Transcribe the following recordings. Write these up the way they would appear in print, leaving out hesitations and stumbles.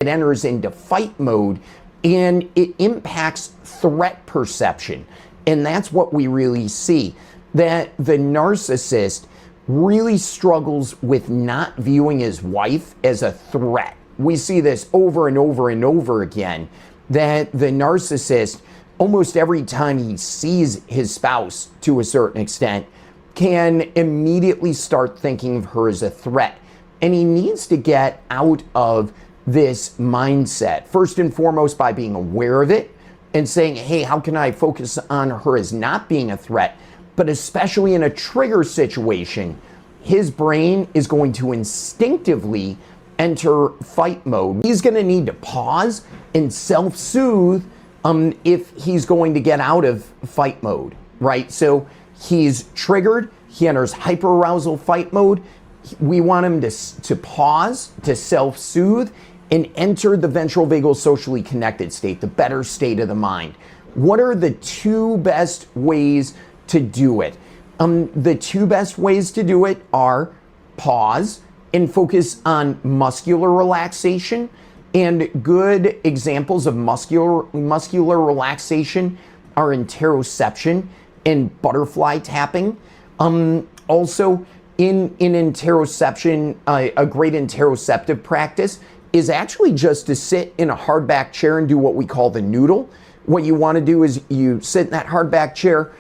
it enters into fight mode, and it impacts threat perception. And that's what we really see, that the narcissist really struggles with not viewing his wife as a threat. We see this over and over and over again, that the narcissist, almost every time he sees his spouse to a certain extent, can immediately start thinking of her as a threat. And he needs to get out of this mindset, first and foremost by being aware of it and saying, hey, how can I focus on her as not being a threat? But especially in a trigger situation, his brain is going to instinctively enter fight mode. He's going to need to pause and self-soothe if he's going to get out of fight mode, right? So he's triggered, he enters hyperarousal fight mode. We want him to pause, to self-soothe, and enter the ventral vagal socially connected state, the better state of the mind. What are the two best ways to do it? The two best ways to do it are pause and focus on muscular relaxation. And good examples of muscular relaxation are interoception and butterfly tapping. Also, in interoception, a great interoceptive practice is actually just to sit in a hard back chair and do what we call the noodle. What you want to do is you sit in that hard back chair,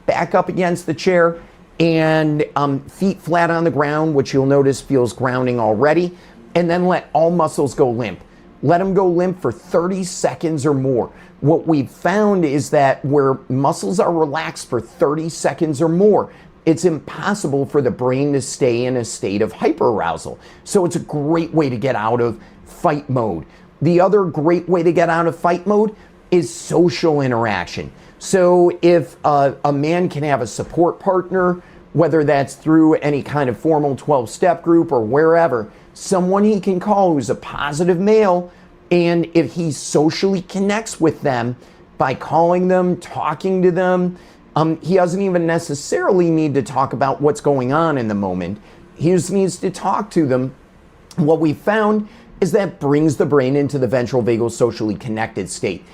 back up against the chair, and feet flat on the ground, which you'll notice feels grounding already, and then let all muscles go limp. Let them go limp for 30 seconds or more. What we've found is that where muscles are relaxed for 30 seconds or more, it's impossible for the brain to stay in a state of hyperarousal. So it's a great way to get out of fight mode. The other great way to get out of fight mode is social interaction. So if a man can have a support partner, whether that's through any kind of formal 12-step group or wherever, someone he can call who's a positive male, and if he socially connects with them by calling them, talking to them, he doesn't even necessarily need to talk about what's going on in the moment. He just needs to talk to them. What we found is that brings the brain into the ventral vagal socially connected state.